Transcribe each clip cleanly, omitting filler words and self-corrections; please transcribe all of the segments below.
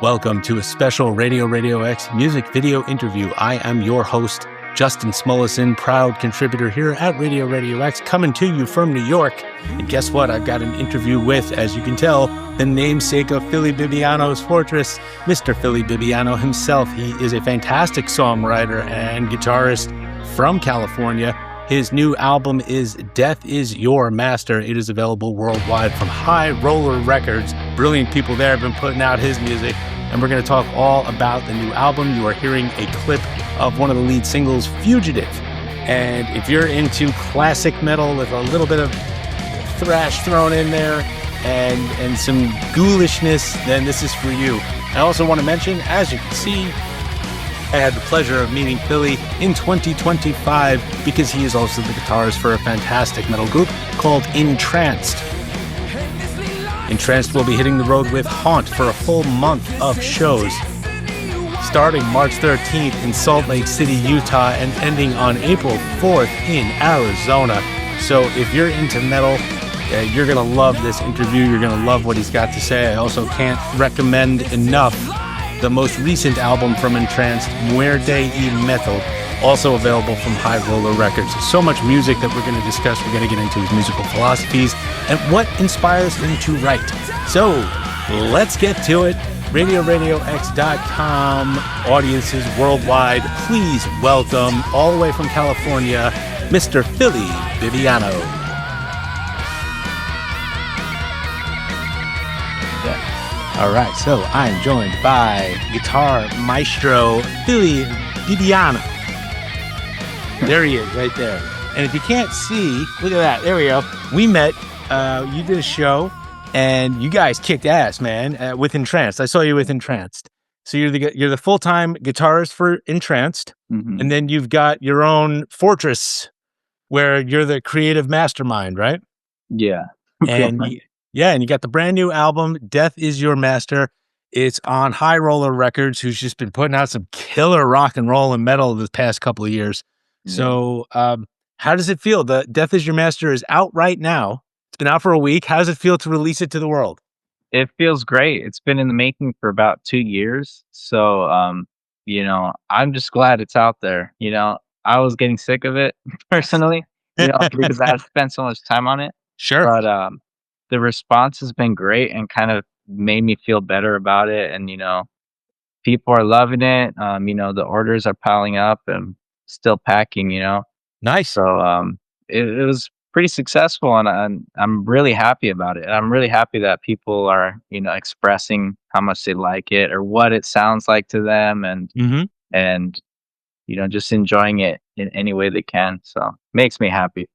Welcome to a special Radio Radio X music video interview. I am your host, Justin Smulison, proud contributor here at Radio Radio X, coming to you from New York. And guess what? I've got an interview with, as you can tell, the namesake of Fili Bibiano's Fortress, Mr. Fili Bibiano himself. He is a fantastic songwriter and guitarist from California. His new album is Death Is Your Master. It is available worldwide from High Roller Records. Brilliant people there have been putting out his music. And we're going to talk all about the new album. You are hearing a clip of one of the lead singles, Fugitive. And if you're into classic metal with a little bit of thrash thrown in there and some ghoulishness, then this is for you. I also want to mention, as you can see, I had the pleasure of meeting Fili in 2025 because he is also the guitarist for a fantastic metal group called Intranced. Intranced will be hitting the road with Haunt for a full month of shows, starting March 13th in Salt Lake City, Utah, and ending on April 4th in Arizona. So if you're into metal, you're going to love this interview. You're going to love what he's got to say. I also can't recommend enough the most recent album from Intranced, Muerde y Metal, also available from High Roller Records. So much music that we're going to discuss. We're going to get into his musical philosophies and what inspires him to write. So let's get to it. RadioRadioX.com audiences worldwide, please welcome, all the way from California, Mr. Fili Bibiano. All right, so I'm joined by guitar maestro Fili Bibiano. There he is, right there. And if you can't see, look at that. There we go. We met. You did a show, and you guys kicked ass, man. With Entranced, I saw you with Entranced. So you're the full-time guitarist for Entranced, and then you've got your own Fortress, where you're the creative mastermind, right? Yeah. And and you got the brand new album, Death Is Your Master. It's on High Roller Records, who's just been putting out some killer rock and roll and metal the past couple of years. Yeah. So how does it feel? The Death Is Your Master is out right now. It's been out for a week. How does it feel to release it to the world? It feels great. It's been in the making for about 2 years. So, I'm just glad it's out there. I was getting sick of it personally, because I had spent so much time on it. Sure. But the response has been great and kind of made me feel better about it. And, people are loving it. The orders are piling up and still packing, Nice. So it was pretty successful, and I'm really happy about it. And I'm really happy that people are, expressing how much they like it or what it sounds like to them, and just enjoying it in any way they can. So makes me happy.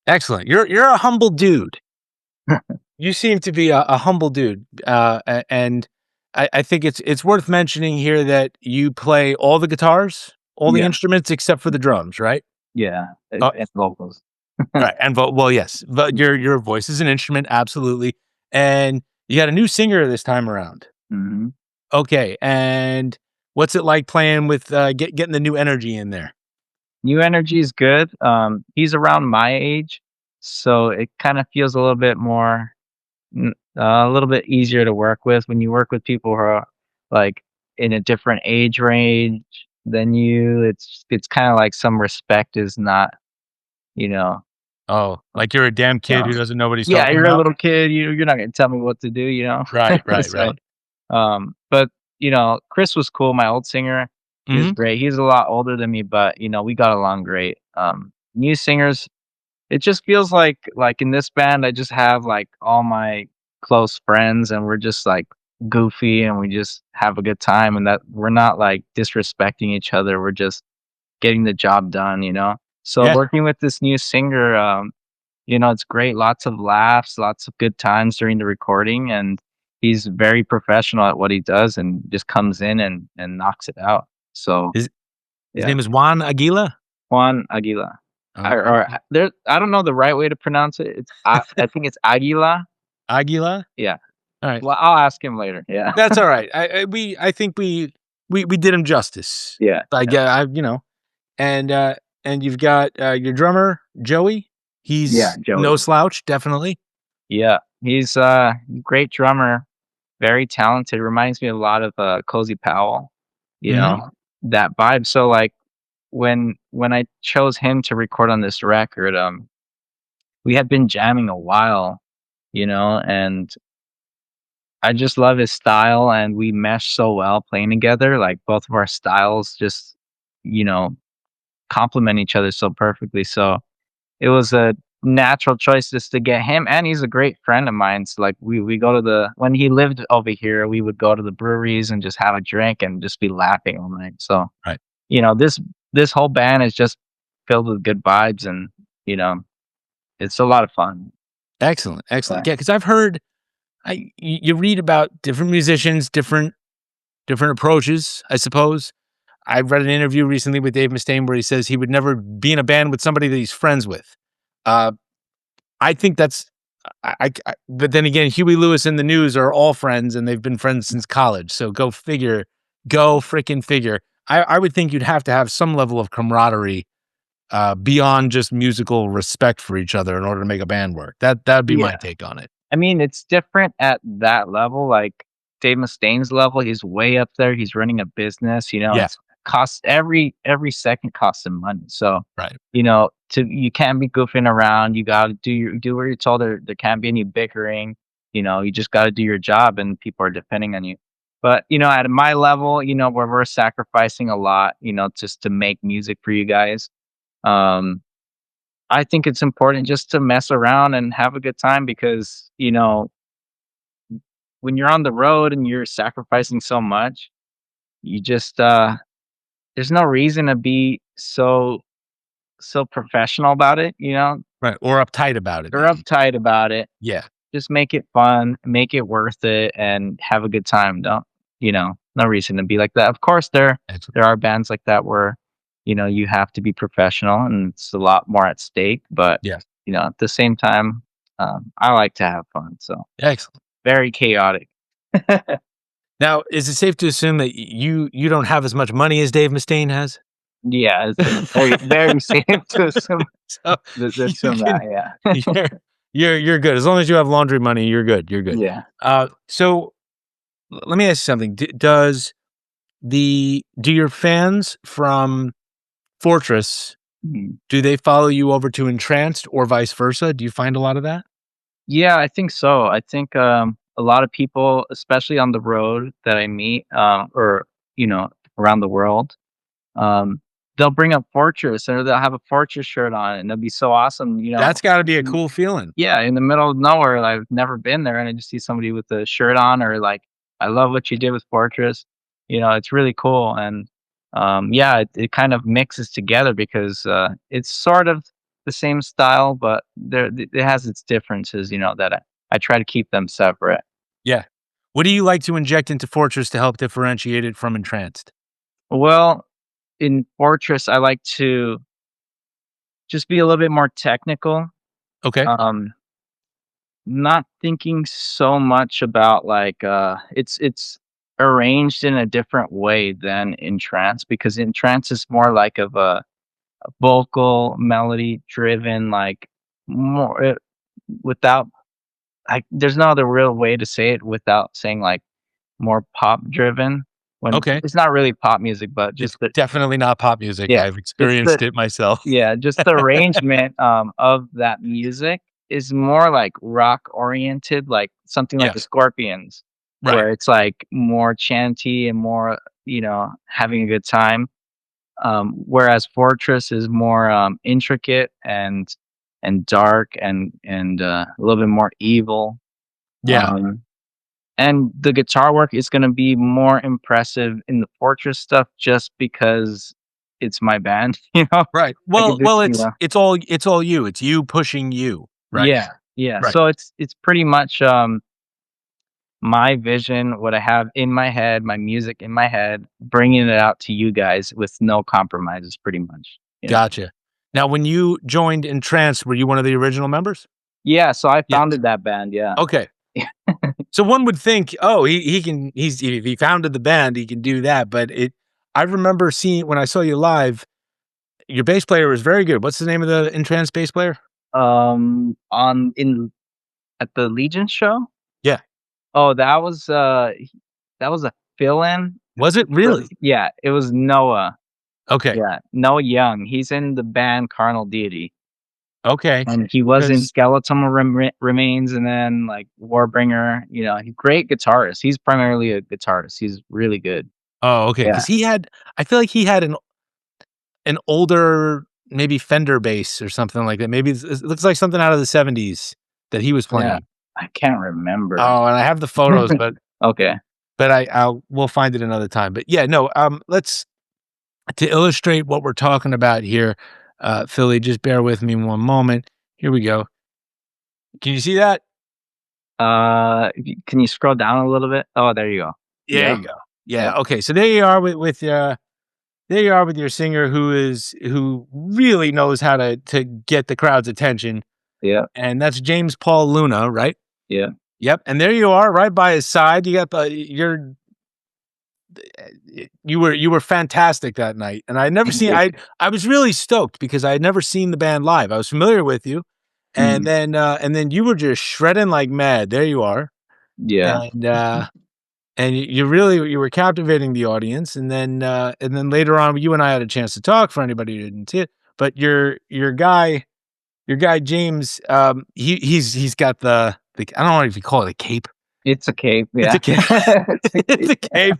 Excellent. You're a humble dude. You seem to be a humble dude, and I think it's worth mentioning here that you play all the guitars, all the instruments except for the drums, right? Yeah, and vocals. Right, and yes, but your voice is an instrument, absolutely. And you got a new singer this time around. Mm-hmm. Okay, and what's it like playing with getting the new energy in there? New energy is good. He's around my age, so it kind of feels a little bit more, a little bit easier to work with. When you work with people who are like in a different age range than you, it's kind of like some respect is not, Oh, like you're a damn kid who doesn't know what he's talking about? Yeah, you're a little kid. You're not going to tell me what to do, Right, So, but, Chris was cool. My old singer, he was great. He's a lot older than me, but, we got along great. New singers, it just feels like in this band, I just have like all my close friends, and we're just like goofy, and we just have a good time, and that we're not like disrespecting each other. We're just getting the job done, So working with this new singer, it's great. Lots of laughs, lots of good times during the recording, and he's very professional at what he does, and just comes in and knocks it out. So his name is Juan Aguila. Juan Aguila. Oh. I don't know the right way to pronounce it. I think it's Aguila. Aguila. Yeah. All right. Well, I'll ask him later. Yeah. That's all right. I think we did him justice. Yeah. And you've got your drummer Joey. He's Joey. No slouch, definitely. Yeah, he's a great drummer. very talented. Reminds me a lot of Cozy Powell, you Hmm. know, that vibe. So like when I chose him to record on this record, we had been jamming a while, and I just love his style, and we mesh so well playing together. Like both of our styles just, you know, complement each other so perfectly. So it was a natural choice just to get him, and he's a great friend of mine. So like we go to the when he lived over here, we would go to the breweries and just have a drink and just be laughing all night. So Right. this whole band is just filled with good vibes, and you know it's a lot of fun. Excellent. Yeah. Excellent. Yeah, because I've heard you read about different musicians, different approaches, I suppose. I read an interview recently with Dave Mustaine where he says he would never be in a band with somebody that he's friends with. Uh, I think that's but then again, Huey Lewis and the News are all friends and they've been friends since college. So go figure. Go freaking figure. I would think you'd have to have some level of camaraderie beyond just musical respect for each other in order to make a band work. That'd be my Yeah. take on it. I mean, it's different at that level. Like Dave Mustaine's level, he's way up there. He's running a business. Yeah. It's costs every second costs him money. So Right. you can't be goofing around. You got to do what you're told. There can't be any bickering. You just got to do your job, and people are depending on you. But at my level, where we're sacrificing a lot, just to make music for you guys. Um, I think it's important just to mess around and have a good time because when you're on the road and you're sacrificing so much, you just there's no reason to be so professional about it, Right. Or uptight about it, or maybe. uptight about it. Yeah. Just make it fun, make it worth it, and have a good time. Don't no reason to be like that. Of course, there are bands like that where you have to be professional and it's a lot more at stake. But Yeah. at the same time, I like to have fun. So Excellent. very chaotic. Now, is it safe to assume that you don't have as much money as Dave Mustaine has? Yeah, it's very very safe to assume So you that. can Yeah, you're you're good. As long as you have laundry money, you're good. You're good. yeah. So let me ask you something. Do your fans from Fortress, Mhm. do they follow you over to Entranced or vice versa? Do you find a lot of that? Yeah, I think so. I think a lot of people, especially on the road that I meet, or around the world, um, they'll bring up Fortress or they'll have a Fortress shirt on, and it'll be so awesome. That's got to be a cool feeling. Yeah, in the middle of nowhere, like, I've never been there, and I just see somebody with a shirt on, or like, I love what you did with Fortress. It's really cool, and yeah, it kind of mixes together because it's sort of the same style, but it has its differences. That I try to keep them separate. Yeah. What do you like to inject into Fortress to help differentiate it from Entranced? Well, in Fortress, I like to just be a little bit more technical. Okay. Um, Not thinking so much about like it's arranged in a different way than in trance, because in trance is more like of a vocal melody driven, like more without like there's no other real way to say it without saying like more pop driven, when Okay. it's not really pop music, but It's just the definitely not pop music. yeah I've it's experienced the it myself. yeah, just the arrangement, of that music is more like rock oriented, like something like Yeah. the Scorpions, Right. where it's like more chanty and more, having a good time. Whereas Fortress is more intricate and dark and a little bit more evil. Yeah. Um, and the guitar work is going to be more impressive in the Fortress stuff just because it's my band, Right. I could do, Well, it's all you. It's you pushing you. Right. yeah, yeah. Right. So it's pretty much my vision, what I have in my head, my music in my head, bringing it out to you guys with no compromises, pretty much. Gotcha. Now, when you joined Entranced, were you one of the original members? Yeah. So I Yes. founded that band. Yeah. Okay. So one would think, oh, he can if he founded the band, he can do that. But I remember seeing when I saw you live, your bass player was very good. What's the name of the Entranced bass player? On in At the Legion show. Yeah. Oh, that was a fill-in. Was it really? Yeah, it was Noah. Okay. Yeah, Noah Young. He's in the band Carnal Deity. Okay. And he was in 'Cause Skeletal Remains and then, like, Warbringer, great guitarist. He's primarily a guitarist. He's really good. oh, okay. Yeah. Because I feel like he had an older, maybe Fender bass or something like that. Maybe it looks like something out of the '70s that he was Yeah. playing. I can't remember. Oh, and I have the photos, Okay. but we'll find it another time. But yeah, no, let's to illustrate what we're talking about here, Philly, just bear with me one moment. Here we go. Can you see that? Can you scroll down a little bit? Oh, there you go. There Yeah. you go. Yeah. Yeah. Okay. So there you are there you are with your singer who really knows how to get the crowd's attention, Yeah. and that's James Paul Luna, right? Yeah. Yep. And there you are, right by his side. You got you were fantastic that night, and I had never seen. I was really stoked because I had never seen the band live. I was familiar with you, and Mhm. then you were just shredding like mad. There you are, Yeah. and you were captivating the audience, and then later on, you and I had a chance to talk. For anybody who didn't see it, but your guy James, he's got the I don't know if you call it a cape. It's a cape, It's yeah. a cape. It's a cape.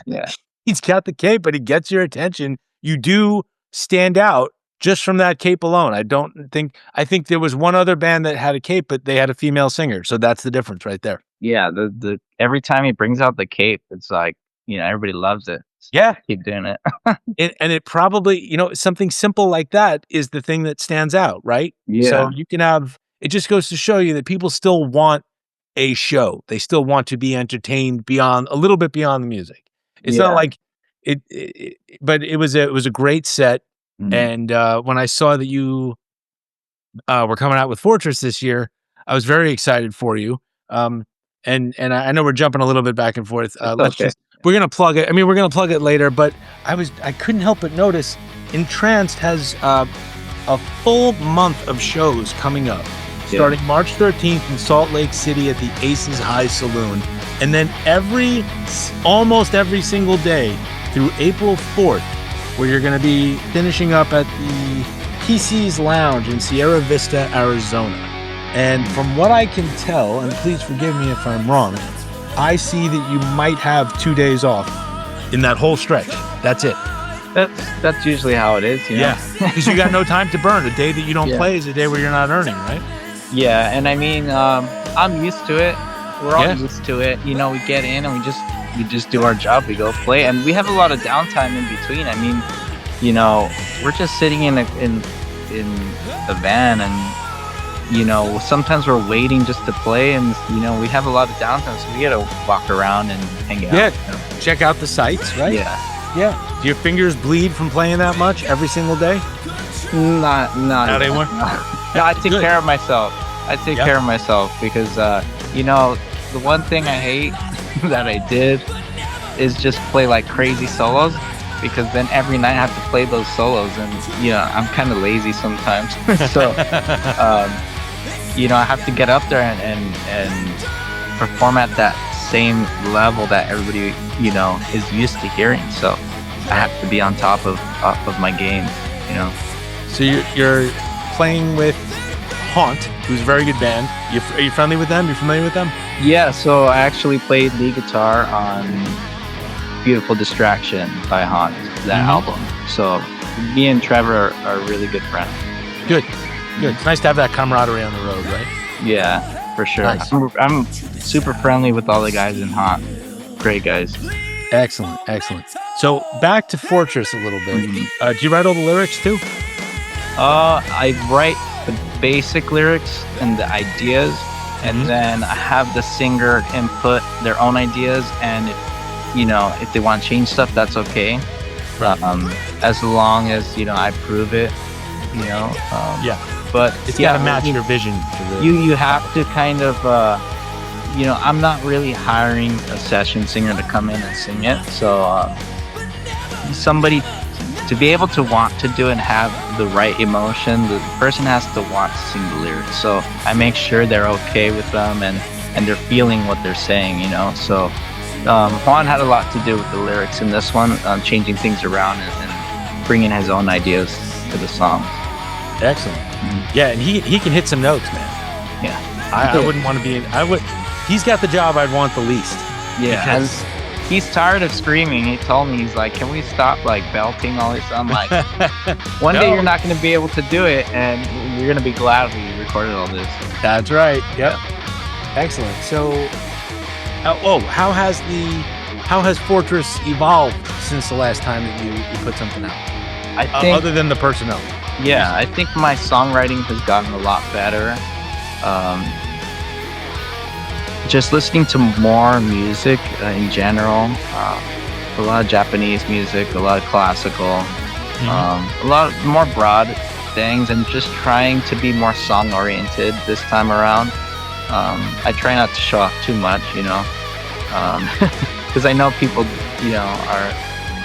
Yeah. He's got the cape, but he gets your attention. You do stand out just from that cape alone. I think there was one other band that had a cape, but they had a female singer, so that's the difference right there. Yeah, the every time he brings out the cape, it's like, everybody loves it. Yeah. Keep doing it. And it probably, something simple like that is the thing that stands out, right? So Yeah. you can have it just goes to show you that people still want a show. They still want to be entertained beyond a little bit beyond the music. It's not Yeah. like but it was a great set. Mhm. And when I saw that you were coming out with Fortress this year, I was very excited for you. And I know we're jumping a little bit back and forth. It's Let's okay. just we're gonna plug it. I mean, we're gonna plug it later, but I couldn't help but notice Intranced has a full month of shows coming up, starting March 13th in Salt Lake City at the Aces High Saloon, and then almost every single day through April 4th, where you're going to be finishing up at the PC's Lounge in Sierra Vista, Arizona. And from what I can tell, and please forgive me if I'm wrong, I see that you might have 2 days off in that whole stretch. That's it. That's usually how it is, Yeah, because you got no time to burn. A day that you don't Yeah. play is a day where you're not earning, right? Yeah, and I mean, I'm used to it. We're all Yeah. used to it. We get in and we just do our job. We go play, and we have a lot of downtime in between. I mean, we're just sitting in a van, and sometimes we're waiting just to play, and we have a lot of downtime, so we gotta walk around and hang out. Yeah, check out the sites, right? Yeah. Yeah. Do your fingers bleed from playing that much every single day? Not anymore? No, I take Good. care of myself. Yeah. Care of myself because the one thing I hate that I did is just play like crazy solos, because then every night I have to play those solos, and I'm kind of lazy sometimes. So I have to get up there and perform at that same level that everybody is used to hearing. So I have to be on top of my game. So you're playing with Haunt, who's a very good band. Are you friendly with them? You familiar with them? Yeah, so I actually played lead guitar on Beautiful Distraction by Haunt, that album. So me and Trevor are really good friends. Good. It's nice to have that camaraderie on the road, right? Yeah, for sure. Nice. I'm super friendly with all the guys in Haunt. Great guys. Excellent. So back to Fortress a little bit. Do you write all the lyrics too? I write the basic lyrics and the ideas, and then I have the singer input their own ideas, and if they want to change stuff, that's okay. Right. As long as I prove it. Yeah. But It's got to match your vision. You have to kind of I'm not really hiring a session singer to come in and sing it, so somebody to be able to want to do it and have the right emotion, the person has to want to sing the lyrics. So I make sure they're okay with them, and and they're feeling what they're saying, you know. So Juan had a lot to do with the lyrics in this one, changing things around and bringing his own ideas to the song. Excellent. Yeah, and he can hit some notes, man. Yeah, I wouldn't want to be in. He's got the job I'd want the least. Yeah, because he's tired of screaming. He told me, he's like, "Can we stop like belting all this?" I'm like, one day you're not going to be able to do it, and you're going to be glad we recorded all this. That's right. Yep. Excellent. So, how has Fortress evolved since the last time that you put something out? I think, other than the personnel. Yeah, I think my songwriting has gotten a lot better. Just listening to more music in general, a lot of Japanese music, a lot of classical, a lot more broad things, and just trying to be more song oriented this time around. I try not to show off too much, you know, because I know people, you know,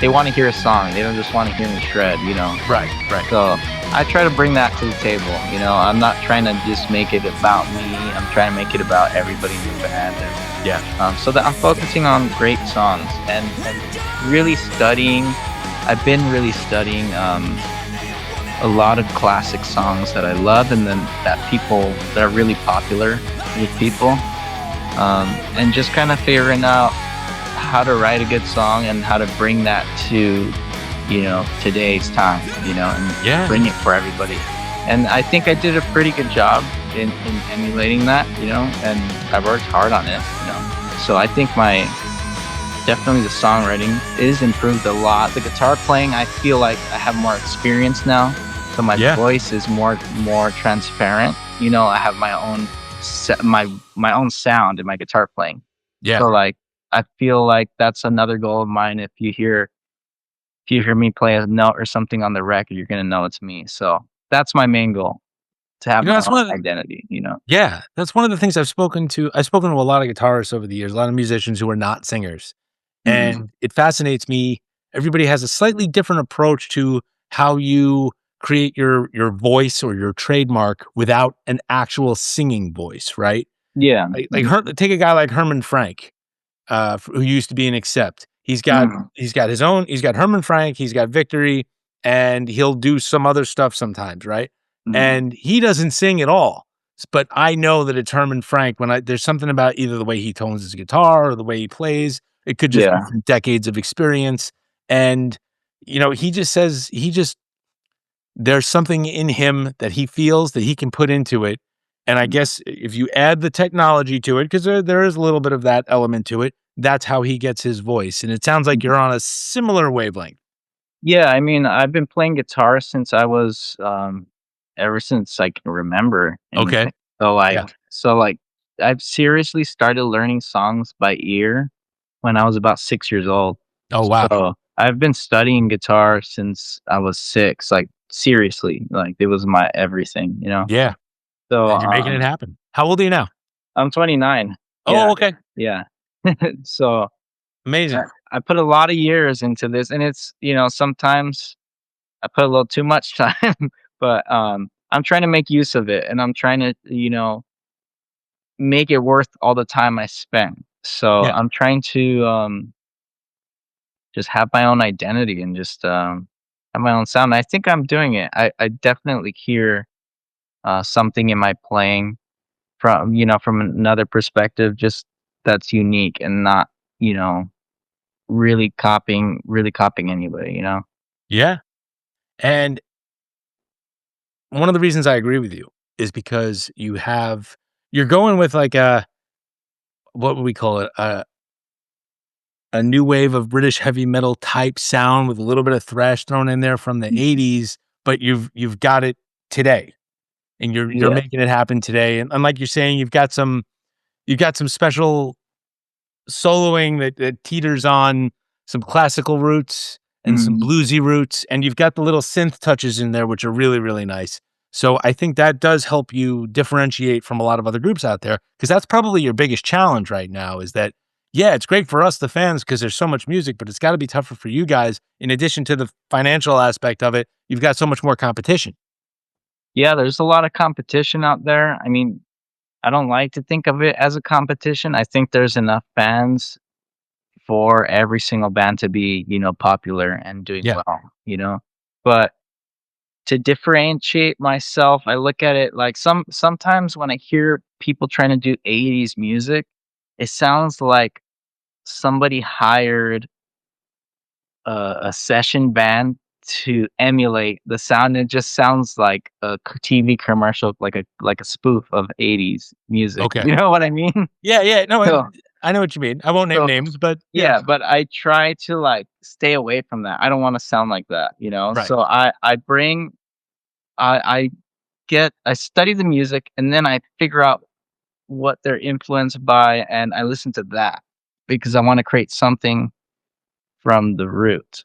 they want to hear a song. They don't just want to hear me shred, you know. Right. So I try to bring that to the table. You know, I'm not trying to just make it about me. I'm trying to make it about everybody in the band. And, so that I'm focusing on great songs and really studying. I've been really studying a lot of classic songs that I love, and then that are really popular with people, and just kind of figuring out how to write a good song and how to bring that to, you know, today's time, you know, and bring it for everybody. And I think I did a pretty good job in emulating that, you know, and I worked hard on it, you know. So I think definitely the songwriting is improved a lot. The guitar playing, I feel like I have more experience now, so my voice is more transparent. You know, I have my own my own sound in my guitar playing. Yeah. So like, I feel like that's another goal of mine. If you hear me play a note or something on the record, you're gonna know it's me. So that's my main goal, to have my own identity. You know. Yeah, that's one of the things I've spoken to a lot of guitarists over the years, a lot of musicians who are not singers, and it fascinates me. Everybody has a slightly different approach to how you create your voice or your trademark without an actual singing voice, right? Yeah. Take a guy like Herman Frank, who used to be in Accept. He's got his own. He's got Herman Frank. He's got Victory, and he'll do some other stuff sometimes, right? And he doesn't sing at all. But I know that it's Herman Frank when there's something about either the way he tones his guitar or the way he plays. It could just be from decades of experience. And, you know, he just says there's something in him that he feels that he can put into it. And I guess if you add the technology to it, because there is a little bit of that element to it, that's how he gets his voice. And it sounds like you're on a similar wavelength. Yeah, I mean, I've been playing guitar since I was, ever since I can remember. Okay. So like, I've seriously started learning songs by ear when I was about 6 years old. Oh, wow. So I've been studying guitar since I was 6, like seriously, like it was my everything, you know? Yeah. So and you're making it happen. How old are you now? I'm 29. Oh, okay. Yeah. So Amazing. I put a lot of years into this, and it's, you know, sometimes I put a little too much time, but I'm trying to make use of it, and I'm trying to, you know, make it worth all the time I spent. So I'm trying to just have my own identity and just have my own sound. I think I'm doing it. I definitely hear something in my playing from, you know, from another perspective, just that's unique and not, you know, really copying anybody, you know? Yeah. And one of the reasons I agree with you is because you're going with like what would we call it? A new wave of British heavy metal type sound with a little bit of thrash thrown in there from the 80s, but you've got it today. And you're making it happen today. And like you're saying, you've got some special soloing that teeters on some classical roots and some bluesy roots, and you've got the little synth touches in there, which are really, really nice. So I think that does help you differentiate from a lot of other groups out there, because that's probably your biggest challenge right now is that, yeah, it's great for us, the fans, because there's so much music, but it's got to be tougher for you guys. In addition to the financial aspect of it, you've got so much more competition. Yeah, there's a lot of competition out there. I mean, I don't like to think of it as a competition. I think there's enough bands for every single band to be, popular and doing Yeah. well. But to differentiate myself, I look at it like sometimes when I hear people trying to do 80s music, it sounds like somebody hired a session band to emulate the sound. It just sounds like a TV commercial, like a spoof of 80s music. Okay. You know what I mean? Yeah. No, So I know what you mean. I won't name so names, but yeah. yeah, but I try to like stay away from that. I don't want to sound like that. Right. So I study the music and then I figure out what they're influenced by and I listen to that because I want to create something from the root,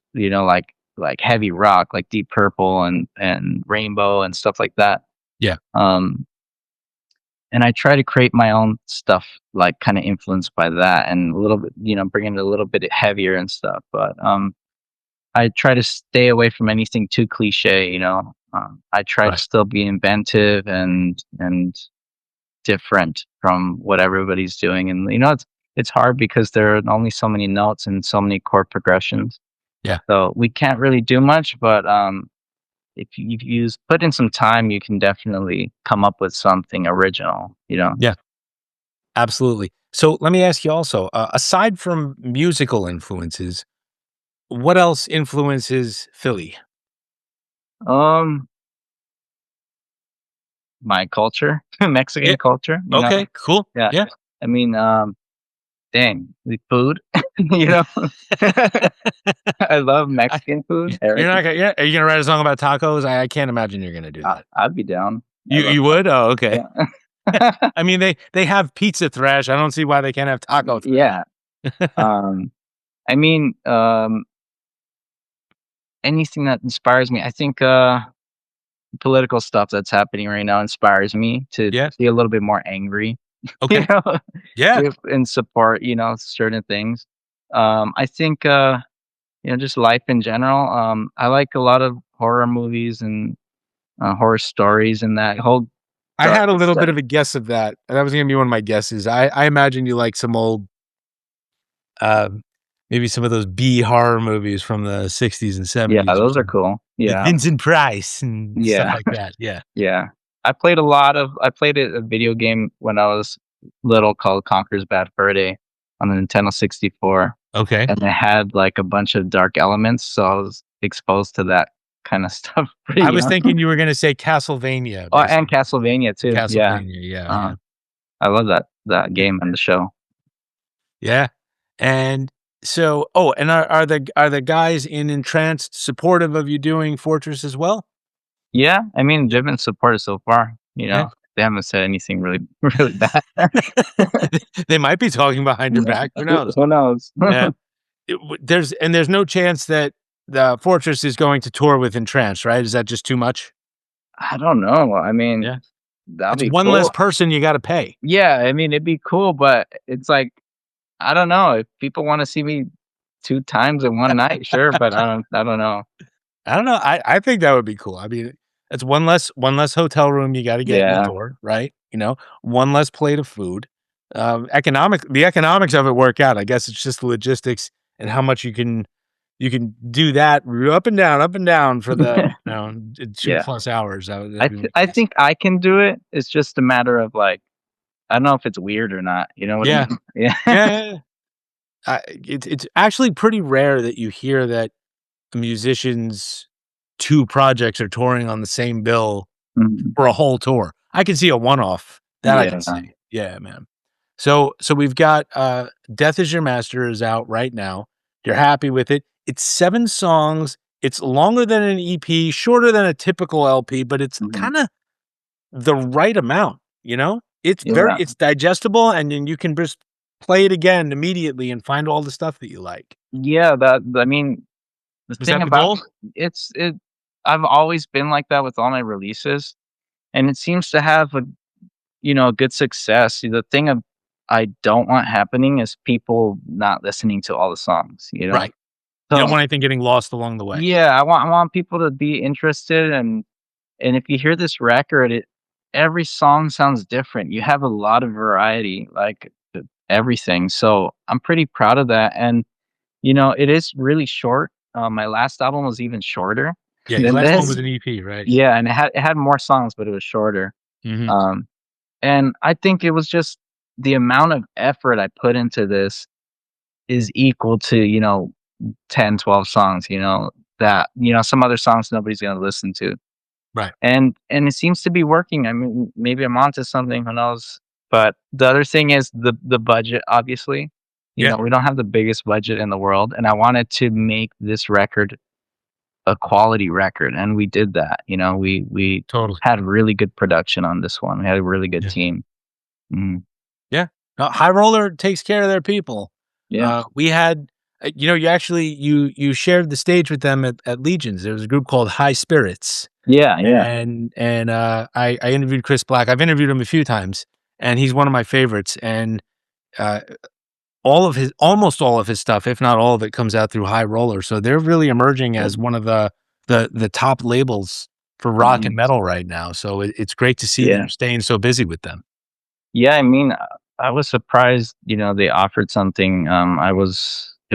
like heavy rock, like Deep Purple and Rainbow and stuff like that. Yeah. Um and I try to create my own stuff like kind of influenced by that and a little bit, bringing it a little bit heavier and stuff. But I try to stay away from anything too cliche. I try to Right. still be inventive and different from what everybody's doing. And it's hard because there are only so many notes and so many chord progressions. Yeah. So we can't really do much, but if you put in some time, you can definitely come up with something original. Yeah. Absolutely. So let me ask you also, aside from musical influences, what else influences Philly? Um, my culture, Yeah. Mexican culture. Okay. Cool. Yeah. Yeah. I mean, dang, the food. you know, I love I, Mexican food. you're not Everything. gonna. Yeah. Are you gonna write a song about tacos? I can't imagine you're gonna do that. I'd be down. I You love. would? Oh, okay. Yeah. I mean, they have pizza thrash. I don't see why they can't have taco thrash. Yeah. Um, I mean, anything that inspires me. I think political stuff that's happening right now inspires me to Yeah. be a little bit more angry. you Okay. know, Yeah. if in support, certain things. I think just life in general. I like a lot of horror movies and horror stories and that whole I dark had a little bit stuff. of a guess of that. That was gonna be one of my guesses. I imagine you like some old, um, maybe some of those B horror movies from the 60s and Yeah, 70s or those are something. cool. With Yeah, Vincent Price and stuff yeah, like that. Yeah. yeah. I played a video game when I was little called Conker's Bad Fur Day on the Nintendo 64, Okay. and it had like a bunch of dark elements, so I was exposed to that kind of stuff pretty I was young. thinking you were gonna say Castlevania, Oh, and basically. Castlevania too. Yeah, Castlevania, yeah, uh, yeah. I love that game and the show. Yeah. And so and are the guys in Entranced supportive of you doing Fortress as well? Yeah, I mean, they've been supportive so far. Yeah. They haven't said anything really, really bad. They might be talking behind your back. Who knows? Who knows? Yeah. There's no chance that the Fortress is going to tour with Entranced, right? Is that just too much? I don't know. I mean, Yeah. that'd It's be one less cool. person you gotta pay. Yeah, I mean, it'd be cool, but it's like I don't know if people want to see me 2 times in one night, sure, but I don't know. I don't know. I think that would be cool. I mean, it's one less hotel room you gotta get in the Yeah, door, right? One less plate of food. The economics of it work out. I guess it's just the logistics and how much you can do that up and down for the, 2 yeah. plus hours. That'd be I nice. think I can do it. It's just a matter of like I don't know if it's weird or not. You know what I Yeah. mean? Yeah. Yeah, yeah, yeah. It's actually pretty rare that you hear that a musician's 2 projects are touring on the same bill Mhm. for a whole tour. I can see a one-off, that I Yeah. can see. Yeah, man. So we've got, Death Is Your Master is out right now. You're happy with it. It's 7 songs. It's longer than an EP, shorter than a typical LP, but it's Mhm. kinda the right amount, you know? Yeah. It's digestible, and then you can just play it again immediately and find all the stuff that you like. Yeah, that I mean, the Was thing that the about goal? it's it I've always been like that with all my releases, and it seems to have a good success. The thing I don't want happening is people not listening to all the songs. Right. You don't So want anything getting lost along the way. yeah, I want people to be interested and if you hear this record, every song sounds different. You have a lot of variety, like everything. So I'm pretty proud of that. And it is really short. My last album was even shorter Yeah, your than last one was this. an EP, right? Yeah, and it had more songs, but it was shorter. Hmm. Um, and I think it was just the amount of effort I put into this is equal to 10, 12 songs. That some other songs nobody's gonna listen to. Right. And it seems to be working. I mean, maybe I'm onto something, who knows? But the other thing is the budget, obviously. Yeah, We don't have the biggest budget in the world, and I wanted to make this record a quality record, and we did that. We totally. had really good production on this one. We had a really good Yeah. team. Mhm. Yeah. No, High Roller takes care of their people. Yeah. We had, you shared the stage with them at Legions. There was a group called High Spirits, Yeah, yeah. and I interviewed Chris Black. I've interviewed him a few times, and he's one of my favorites. And uh, almost all of his stuff, if not all of it, comes out through High Roller. So they're really emerging as one of the top labels for rock and Mhm. metal right now. So it's great to see that Yeah. you're staying so busy with them. Yeah, I mean, I was surprised, they offered something. It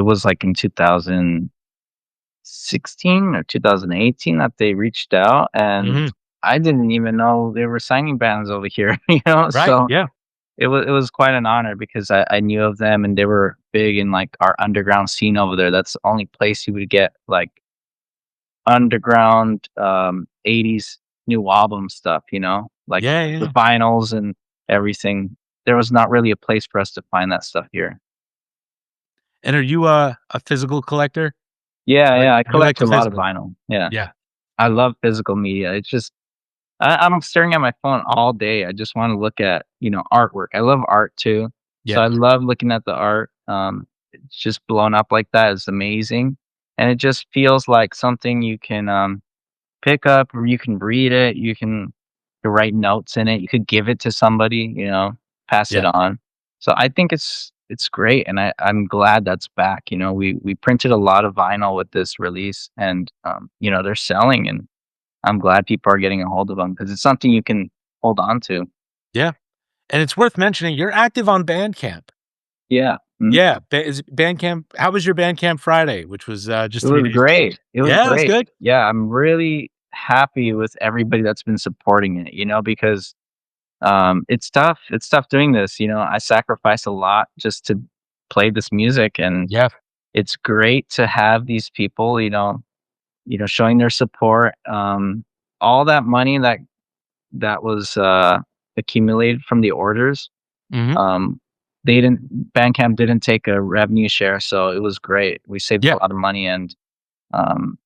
was like in 2016 or 2018 that they reached out, and Hmm. I didn't even know they were signing bands over here, Right? so Yeah. it was quite an honor because I knew of them and they were big in like our underground scene over there. That's the only place you would get like underground 80s new album stuff, like Yeah. the Yeah. vinyls and everything. There was not really a place for us to find that stuff here. And are you a physical collector? Yeah, yeah, I You like collect the a lot of physical? vinyl. Yeah. Yeah. I love physical media. It's just I'm staring at my phone all day. I just want to look at, artwork. I love art too. So Yeah. I love looking at the art. It's just blown up like that is amazing. And it just feels like something you can pick up, or you can read it, you write notes in it, you could give it to somebody, pass it Yeah. on. So I think it's great, and I'm glad that's back. We printed a lot of vinyl with this release, and they're selling, and I'm glad people are getting a hold of them because it's something you can hold on to. Yeah. And it's worth mentioning you're active on Bandcamp. Yeah. Yeah. Is Bandcamp, how was your Bandcamp Friday, which was It just 3 was days ago? great. It was Yeah, that's great. good. Yeah, I'm really happy with everybody that's been supporting it, because it's tough. It's tough doing this, I sacrifice a lot just to play this music, and Yeah. it's great to have these people, showing their support. All that money that was accumulated from the orders, Mhm. um, they didn't Bandcamp didn't take a revenue share, so it was great. We saved a Yeah. lot of money, and um,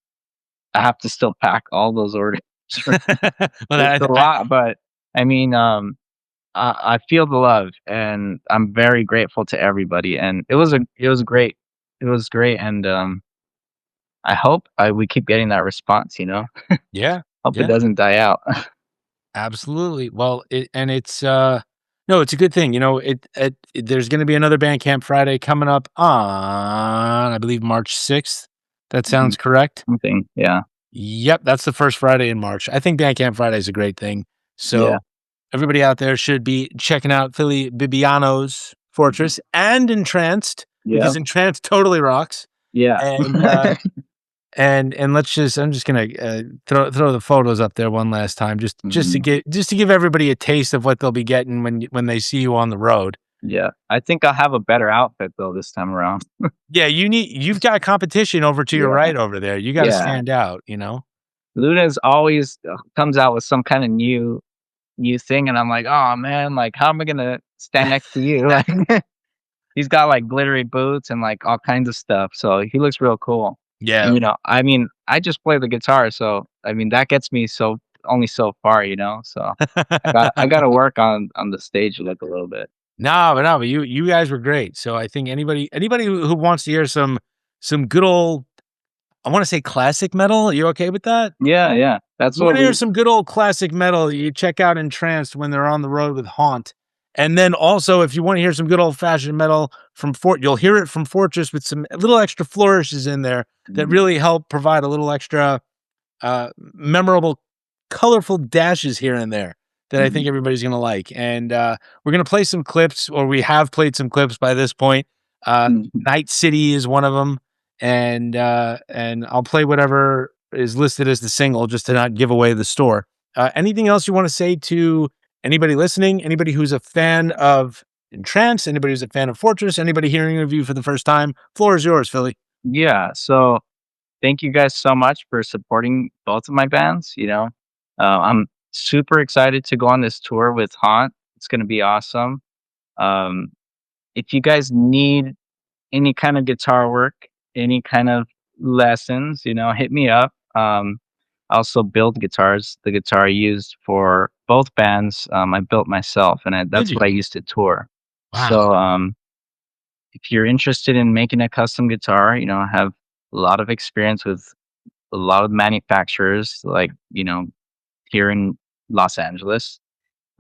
I have to still pack all those orders. Well, It's a I lot, but I mean, I feel the love, and I'm very grateful to everybody. And it was great. It was great, and I hope we keep getting that response. yeah. Hope it Yeah. doesn't die out. Absolutely. Well, it's no, it's a good thing. There's going to be another Bandcamp Friday coming up on, I believe, March 6th. That Mhm. sounds correct. Something, yeah, Yep, that's the first Friday in March. I think Bandcamp Friday is a great thing. yeah, So everybody out there should be checking out Fili Bibiano's mhm, Fortress and Entranced, yeah, because Entranced totally rocks. yeah, And and I'm just gonna throw the photos up there one last time, Mhm. just to give everybody a taste of what they'll be getting when they see you on the road. Yeah. I think I'll have a better outfit though this time around. Yeah, you've got competition over to your Yeah, right over there. You got to yeah. stand out. Luna's always comes out with some kind of new thing, and I'm like, oh man, like how am I gonna stand next to you? Like he's got like glittery boots and like all kinds of stuff, so he looks real cool. And Yeah. I mean, I just play the guitar, so I mean that gets me so only so far, So I got to work on the stage look a little bit. No, but you guys were great. So I think anybody who wants to hear some good old, I want to say classic metal, are you okay with that? Yeah, yeah. That's You what wanna hear we. some good old classic metal, you check out Entranced when they're on the road with Haunt. And then also, if you wanna hear some good old-fashioned metal from you'll hear it from Fortress with some little extra flourishes in there that Mhm. really help provide a little extra, memorable, colorful dashes here and there. that I think everybody's going to like. And we're going to play some clips, or we have played some clips by this point. Night City is one of them. And I'll play whatever is listed as the single just to not give away the store. Anything else you want to say to anybody listening, anybody who's a fan of Intranced, anybody who's a fan of Fortress, anybody hearing of you for the first time? Floor is yours, Fili. Yeah. So thank you guys so much for supporting both of my bands. I'm super excited to go on this tour with Haunt. It's going to be awesome. If you guys need any kind of guitar work, any kind of lessons, hit me up. I also build guitars. The guitar I used for both bands, I built myself, and that's what I used to tour. Wow. So if you're interested in making a custom guitar, I have a lot of experience with a lot of manufacturers, like, here in Los Angeles.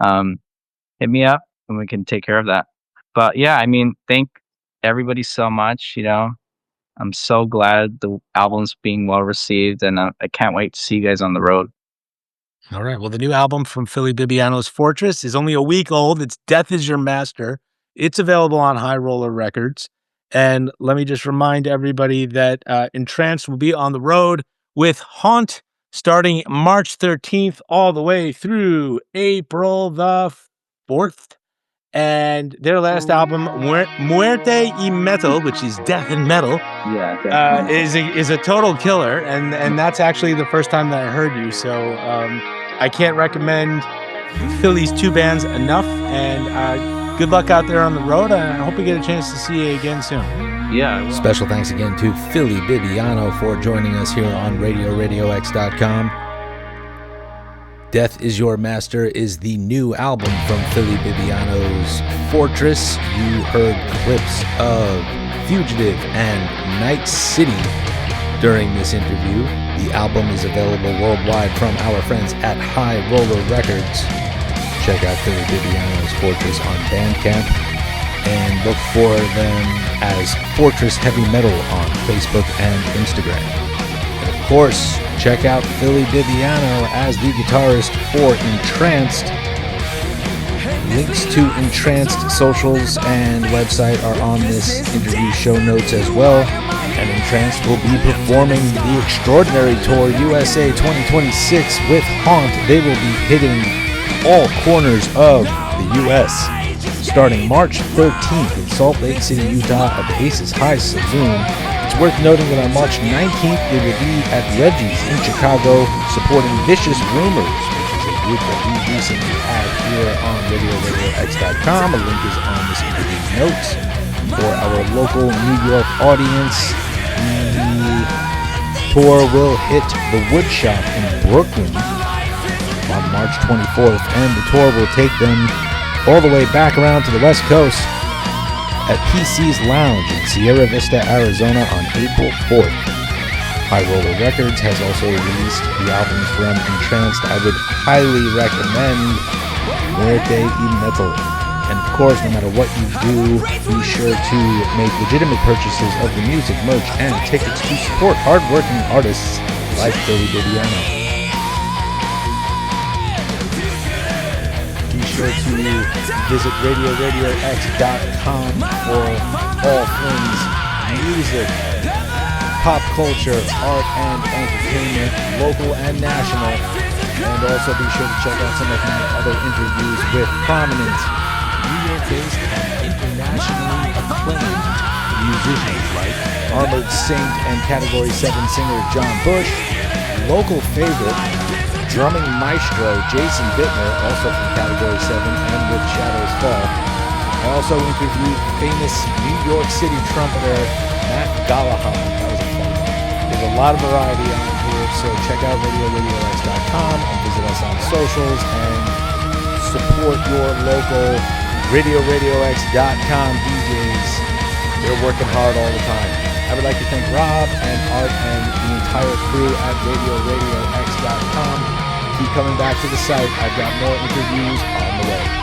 Hit me up and we can take care of that. But yeah, thank everybody so much. I'm so glad the album's being well received, and I can't wait to see you guys on the road. All right. Well, the new album from Fili Bibiano's Fortress is only a week old. It's Death Is Your Master. It's available on High Roller Records. And let me just remind everybody that Intranced will be on the road with Haunt starting March 13th all the way through April the 4th. And their last album, Muerte y Metal, which is Death and Metal, is a total killer. And that's actually the first time that I heard you. So I can't recommend Fili's two bands enough. And good luck out there on the road. I hope we get a chance to see you again soon. Yeah. Special thanks again to Fili Bibiano for joining us here on RadioRadioX.com. Death Is Your Master is the new album from Fili Bibiano's Fortress. You heard clips of Fugitive and Night City during this interview. The album is available worldwide from our friends at High Roller Records. Check out Fili Bibiano's Fortress on Bandcamp and look for them as Fortress Heavy Metal on Facebook and Instagram. And of course, check out Fili Bibiano as the guitarist for Intranced. Links to Intranced socials and website are on this interview show notes as well. And Intranced will be performing the Extraordinary Tour USA 2026 with Haunt. They will be hitting all corners of the U.S. starting March 13th in Salt Lake City, Utah at the Aces High Saloon. It's worth noting that on March 19th, they will be at Reggie's in Chicago supporting Vicious Rumors, which is a group that we recently had here on RadioRadioX.com. A link is on this interview notes. For our local New York audience, the tour will hit the Woodshop in Brooklyn on March 24th, and the tour will take them all the way back around to the West Coast at PC's Lounge in Sierra Vista, Arizona on April 4th. High Roller Records has also released the albums from Intranced. I would highly recommend Muerte y Metal. And of course, no matter what you do, be sure to make legitimate purchases of the music, merch, and tickets to support hardworking artists like Fili Bibiano. Be sure to visit RadioRadioX.com for all things music, pop culture, art, and entertainment, local and national. And also be sure to check out some of my other interviews with prominent New York-based and internationally acclaimed musicians like Armored Saint and Category 7 singer John Bush, local favorite, drumming maestro Jason Bittner, also from Category 7 and With Shadows Fall. I also interviewed famous New York City trumpeter Matt Gallahan. That was a fun one. There's a lot of variety on here, so check out RadioRadioX.com and visit us on socials and support your local RadioRadioX.com DJs. They're working hard all the time. I would like to thank Rob and Art and the entire crew at RadioRadioX.com. Keep coming back to the site. I've got more interviews on the way.